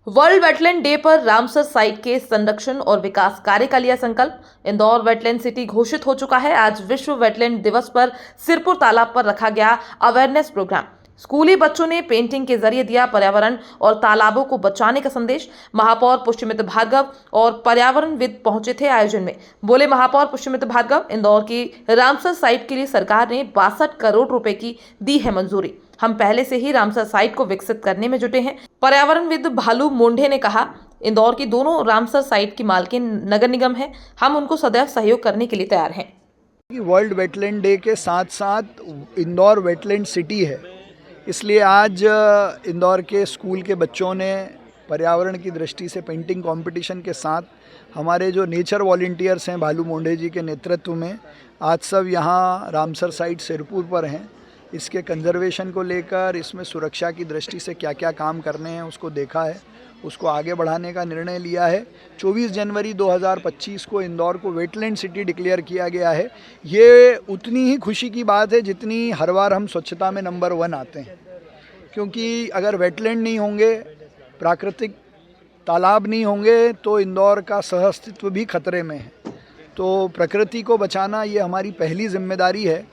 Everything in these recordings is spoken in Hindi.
वर्ल्ड वेटलैंड डे पर रामसर साइट के संरक्षण और विकास कार्य का लिया संकल्प। इंदौर वेटलैंड सिटी घोषित हो चुका है। आज विश्व वेटलैंड दिवस पर सिरपुर तालाब पर रखा गया अवेयरनेस प्रोग्राम। स्कूली बच्चों ने पेंटिंग के जरिए दिया पर्यावरण और तालाबों को बचाने का संदेश। महापौर पुष्यमित्र भार्गव और पर्यावरणविद पहुंचे थे आयोजन में। बोले महापौर पुष्यमित्र भार्गव, इंदौर की रामसर साइट के लिए सरकार ने 62 करोड़ रुपए की दी है मंजूरी। हम पहले से ही रामसर साइट को विकसित करने में जुटे हैं। पर्यावरणविद भालू मोंढे ने कहा, इंदौर की दोनों रामसर साइट की मालकिन नगर निगम है। हम उनको सदैव सहयोग करने के लिए तैयार हैं। वर्ल्ड वेटलैंड डे के साथ साथ इंदौर वेटलैंड सिटी है, इसलिए आज इंदौर के स्कूल के बच्चों ने पर्यावरण की दृष्टि से पेंटिंग कंपटीशन के साथ हमारे जो नेचर वॉलंटियर्स हैं भालू मोंढे जी के नेतृत्व में आज सब यहाँ रामसर साइट सिरपुर पर हैं। इसके कंजर्वेशन को लेकर, इसमें सुरक्षा की दृष्टि से क्या क्या काम करने हैं उसको देखा है, उसको आगे बढ़ाने का निर्णय लिया है। 24 जनवरी 2025 को इंदौर को वेटलैंड सिटी डिक्लेयर किया गया है। ये उतनी ही खुशी की बात है जितनी हर बार हम स्वच्छता में नंबर 1 आते हैं, क्योंकि अगर वेटलैंड नहीं होंगे, प्राकृतिक तालाब नहीं होंगे तो इंदौर का सहअस्तित्व भी खतरे में है। तो प्रकृति को बचाना ये हमारी पहली जिम्मेदारी है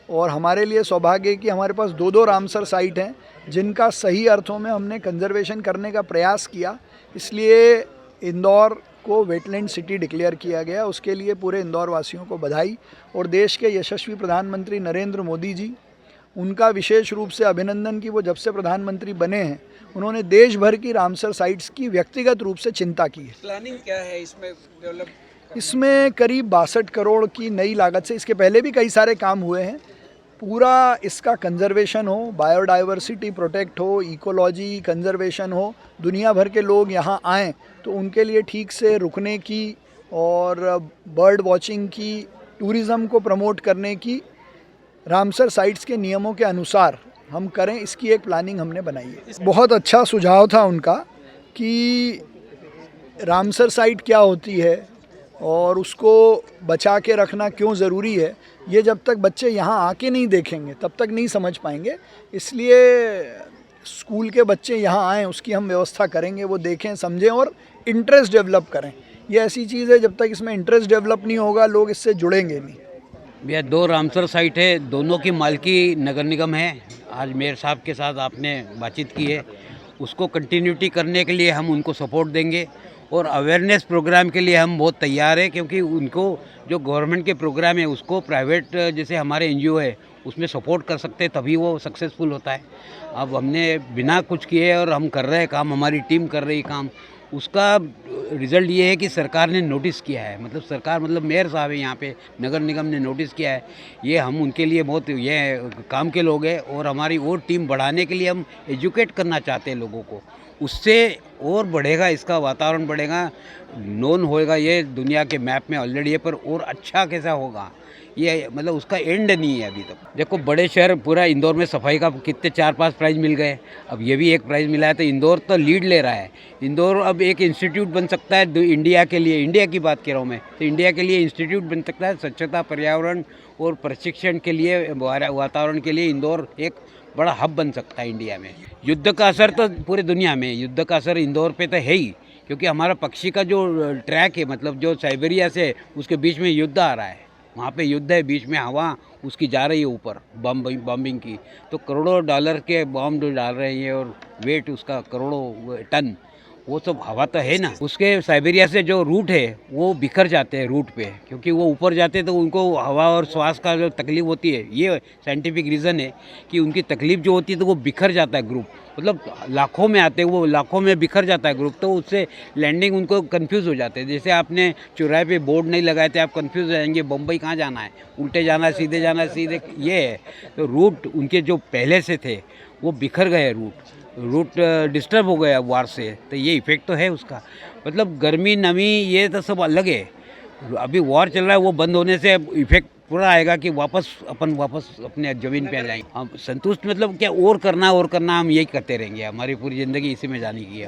और हमारे लिए सौभाग्य है कि हमारे पास दो रामसर साइट हैं जिनका सही अर्थों में हमने कंजर्वेशन करने का प्रयास किया। इसलिए इंदौर को वेटलैंड सिटी डिक्लेयर किया गया। उसके लिए पूरे इंदौर वासियों को बधाई और देश के यशस्वी प्रधानमंत्री नरेंद्र मोदी जी, उनका विशेष रूप से अभिनंदन कि वो जब से प्रधानमंत्री बने हैं उन्होंने देश भर की रामसर साइट्स की व्यक्तिगत रूप से चिंता की है। प्लानिंग क्या है इसमें डेवलप? इसमें करीब 62 करोड़ की नई लागत से, इसके पहले भी कई सारे काम हुए हैं, पूरा इसका कंजर्वेशन हो, बायोडाइवर्सिटी प्रोटेक्ट हो, इकोलॉजी कंजर्वेशन हो, दुनिया भर के लोग यहाँ आएँ तो उनके लिए ठीक से रुकने की और बर्ड वॉचिंग की, टूरिज़्म को प्रमोट करने की रामसर साइट्स के नियमों के अनुसार हम करें, इसकी एक प्लानिंग हमने बनाई है। बहुत अच्छा सुझाव था उनका कि रामसर साइट क्या होती है और उसको बचा के रखना क्यों ज़रूरी है। ये जब तक बच्चे यहाँ आके नहीं देखेंगे तब तक नहीं समझ पाएंगे। इसलिए स्कूल के बच्चे यहाँ आएँ, उसकी हम व्यवस्था करेंगे, वो देखें, समझें और इंटरेस्ट डेवलप करें। ये ऐसी चीज़ है जब तक इसमें इंटरेस्ट डेवलप नहीं होगा लोग इससे जुड़ेंगे नहीं। भैया 2 रामसर साइट है, दोनों की मालकी नगर निगम है। आज मेयर साहब के साथ आपने बातचीत की है, उसको कंटिन्यूटी करने के लिए हम उनको सपोर्ट देंगे और अवेयरनेस प्रोग्राम के लिए हम बहुत तैयार हैं, क्योंकि उनको जो गवर्नमेंट के प्रोग्राम है उसको प्राइवेट जैसे हमारे एनजीओ है उसमें सपोर्ट कर सकते हैं, तभी वो सक्सेसफुल होता है। अब हमने बिना कुछ किए और हम कर रहे हैं काम, हमारी टीम कर रही काम, उसका रिज़ल्ट ये है कि सरकार ने नोटिस किया है। मतलब सरकार मतलब मेयर साहब है यहाँ पे, नगर निगम ने नोटिस किया है। ये हम उनके लिए बहुत ये काम के लोग हैं और हमारी और टीम बढ़ाने के लिए हम एजुकेट करना चाहते हैं लोगों को, उससे और बढ़ेगा, इसका वातावरण बढ़ेगा, नोन होएगा ये दुनिया के मैप में ऑलरेडी है, पर और अच्छा कैसा होगा ये मतलब उसका एंड नहीं है अभी तक। देखो बड़े शहर पूरा इंदौर में सफाई का कितने 4-5 प्राइज़ मिल गए, अब ये भी एक प्राइज़ मिला है, तो इंदौर तो लीड ले रहा है। इंदौर अब एक इंस्टीट्यूट बन सकता है इंडिया के लिए, इंडिया की बात कर रहा हूँ मैं, तो इंडिया के लिए इंस्टीट्यूट बन सकता है स्वच्छता, पर्यावरण और प्रशिक्षण के लिए, वातावरण के लिए इंदौर एक बड़ा हब बन सकता है इंडिया में। युद्ध का असर तो पूरे दुनिया में, युद्ध का असर इंदौर पे तो है ही, क्योंकि हमारा पक्षी का जो ट्रैक है, मतलब जो साइबेरिया से उसके बीच में युद्ध आ रहा है, वहाँ पे युद्ध है, बीच में हवा उसकी जा रही है ऊपर बॉम्बिंग की, तो करोड़ों डॉलर के बॉम्ब जो डाल रहे हैं और वेट उसका करोड़ों टन, वो सब हवा तो है ना। उसके साइबेरिया से जो रूट है वो बिखर जाते हैं रूट पे, क्योंकि वो ऊपर जाते हैं तो उनको हवा और श्वास का जो तकलीफ होती है, ये साइंटिफिक रीज़न है कि उनकी तकलीफ जो होती है तो वो बिखर जाता है ग्रुप, मतलब लाखों में आते हैं, वो लाखों में बिखर जाता है ग्रुप, तो उससे लैंडिंग उनको कंफ्यूज हो जाते हैं। जैसे आपने चौराहे पे बोर्ड नहीं लगाए थे, आप कंफ्यूज हो जाएंगे बम्बई कहाँ जाना है, उल्टे जाना है, सीधे जाना है, सीधे, ये है। तो रूट उनके जो पहले से थे वो बिखर गए, रूट डिस्टर्ब हो गया वार से, तो ये इफ़ेक्ट तो है उसका। मतलब गर्मी, नमी, ये तो सब अलग है। अभी वॉर चल रहा है, वो बंद होने से इफ़ेक्ट पूरा आएगा कि वापस अपने ज़मीन पे आ जाएंगे हम। संतुष्ट मतलब क्या, और करना हम यही करते रहेंगे, हमारी पूरी ज़िंदगी इसी में जाने की है।